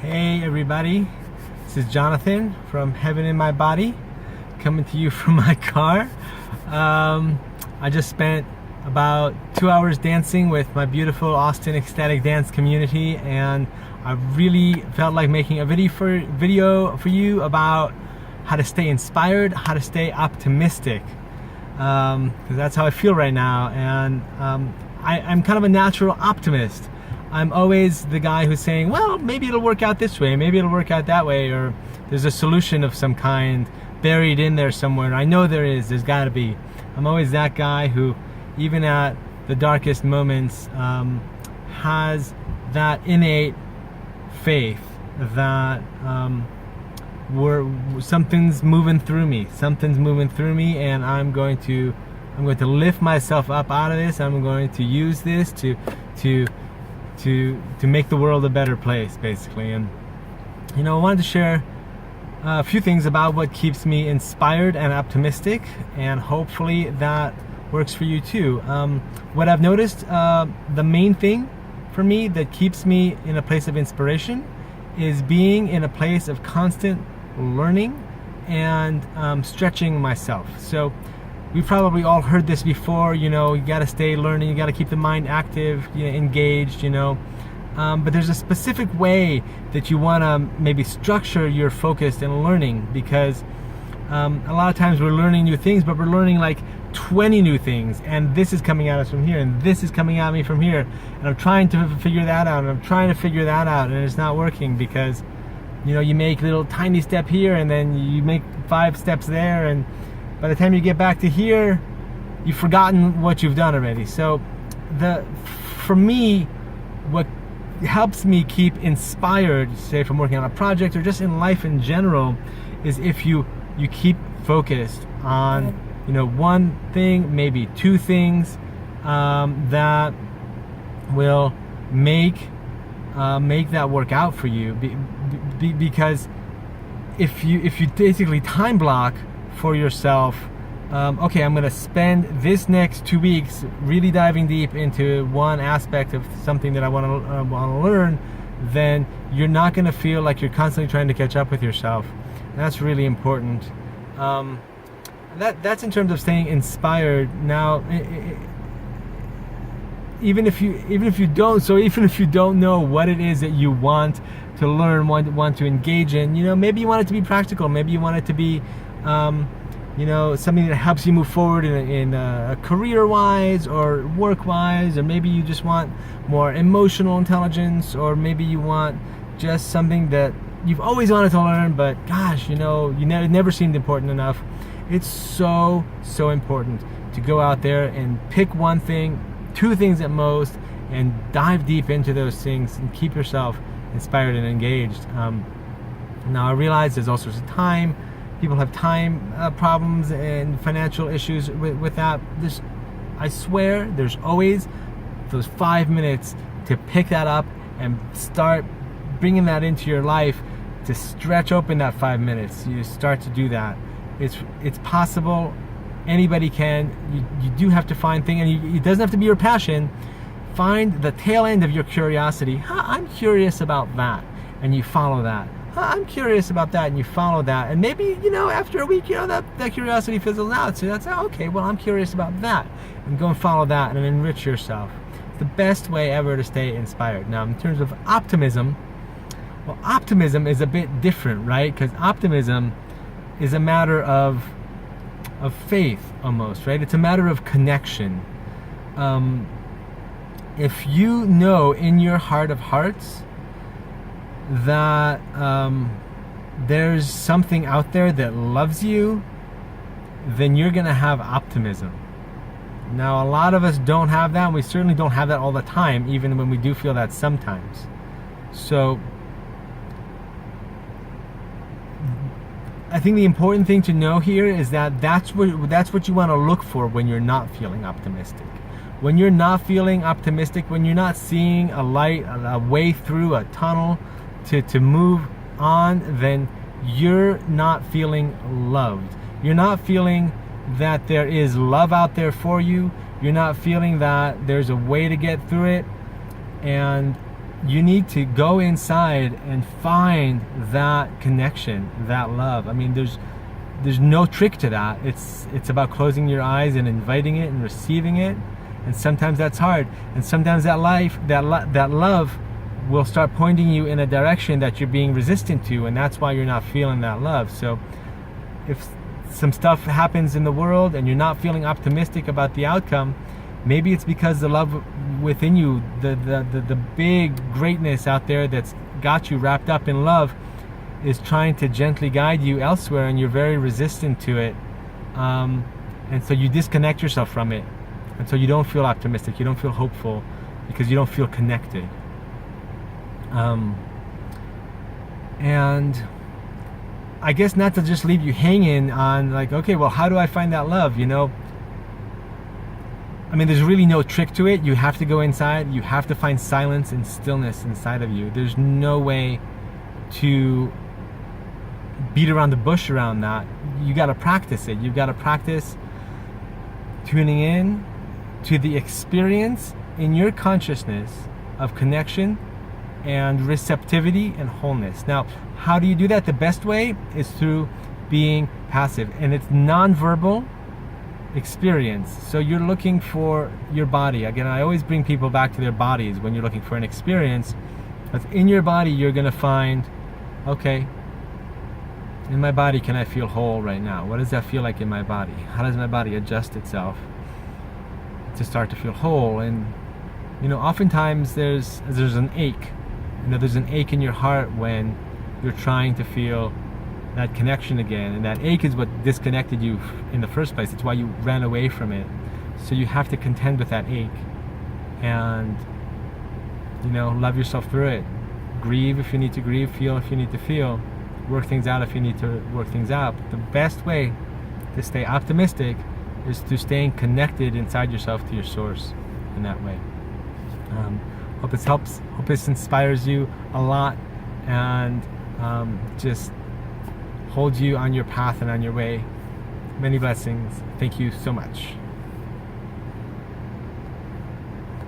Hey everybody, this is Jonathan from Heaven in My Body, coming to you from my car. I just spent about 2 hours dancing with my beautiful Austin Ecstatic Dance community, and I really felt like making a video for you about how to stay inspired, how to stay optimistic, because that's how I feel right now. And I'm kind of a natural optimist. I'm always the guy who's saying, well, maybe it'll work out this way, maybe it'll work out that way, or there's a solution of some kind buried in there somewhere. I know there's got to be. I'm always that guy who, even at the darkest moments, has that innate faith that something's moving through me, and I'm going to lift myself up out of this. I'm going to use this to make the world a better place, basically. And I wanted to share a few things about what keeps me inspired and optimistic, and hopefully that works for you too. What I've noticed, the main thing for me that keeps me in a place of inspiration is being in a place of constant learning and stretching myself. So we've probably all heard this before, you got to stay learning, you got to keep the mind active, engaged, but there's a specific way that you want to maybe structure your focus and learning, because a lot of times we're learning new things, but we're learning like 20 new things, and this is coming at us from here, and this is coming at me from here, and I'm trying to figure that out, and it's not working, because you make little tiny step here, and then you make 5 steps there, and by the time you get back to here, you've forgotten what you've done already. So for me, what helps me keep inspired, say from working on a project or just in life in general, is if you keep focused on one thing, maybe 2 things that will make that work out for you. Because if you basically time block for yourself, okay, I'm gonna spend this next 2 weeks really diving deep into one aspect of something that I want to learn, then you're not gonna feel like you're constantly trying to catch up with yourself. And that's really important. That's in terms of staying inspired. Now, even if you don't know what it is that you want to learn, want to engage in, maybe you want it to be practical, maybe you want it to be something that helps you move forward in career-wise or work-wise, or maybe you just want more emotional intelligence, or maybe you want just something that you've always wanted to learn, but gosh, it never seemed important enough. It's so important to go out there and pick one thing, 2 things at most, and dive deep into those things and keep yourself inspired and engaged. Now I realize there's all sorts of time. People have time problems and financial issues with that. I swear there's always those 5 minutes to pick that up and start bringing that into your life, to stretch open that 5 minutes. You start to do that. It's possible. Anybody can. You do have to find things, and it doesn't have to be your passion. Find the tail end of your curiosity. I'm curious about that, and you follow that. I'm curious about that, and you follow that, and maybe after a week that curiosity fizzles out, so that's okay, well, I'm curious about that, and go and follow that and enrich yourself. It's the best way ever to stay inspired. Now, in terms of optimism, well, optimism is a bit different, right? Because optimism is a matter of faith almost, right? It's a matter of connection. If you know in your heart of hearts that there's something out there that loves you, then you're gonna have optimism. Now, a lot of us don't have that, and we certainly don't have that all the time, even when we do feel that sometimes. So I think the important thing to know here is that that's what you want to look for when you're not feeling optimistic. When you're not feeling optimistic, when you're not seeing a light, a way through a tunnel to move on, then you're not feeling loved. You're not feeling that there is love out there for you. You're not feeling that there's a way to get through it. And you need to go inside and find that connection, that love. I mean, there's no trick to that. It's about closing your eyes and inviting it and receiving it. And sometimes that's hard. And sometimes that love will start pointing you in a direction that you're being resistant to, and that's why you're not feeling that love. So if some stuff happens in the world and you're not feeling optimistic about the outcome, maybe it's because the love within you, the big greatness out there that's got you wrapped up in love, is trying to gently guide you elsewhere, and you're very resistant to it. And so you disconnect yourself from it. And so you don't feel optimistic, you don't feel hopeful, because you don't feel connected. And I guess not to just leave you hanging on like, okay, well, how do I find that love? You know, I mean, there's really no trick to it. You have to go inside. You have to find silence and stillness inside of you. There's no way to beat around the bush around that. You got to practice it. You've got to practice tuning in to the experience in your consciousness of connection and receptivity and wholeness. Now, how do you do that? The best way is through being passive, and it's non-verbal experience. So you're looking for your body. Again, I always bring people back to their bodies when you're looking for an experience. Because in your body, you're going to find, okay, in my body, can I feel whole right now? What does that feel like in my body? How does my body adjust itself to start to feel whole? And you know, oftentimes there's an ache. You know, there's an ache in your heart when you're trying to feel that connection again, and that ache is what disconnected you in the first place. It's why you ran away from it. So you have to contend with that ache, and you know, love yourself through it. Grieve if you need to grieve, feel if you need to feel, work things out if you need to work things out. But the best way to stay optimistic is to staying connected inside yourself to your source in that way. Hope this helps. Hope this inspires you a lot, and just holds you on your path and on your way. Many blessings. Thank you so much.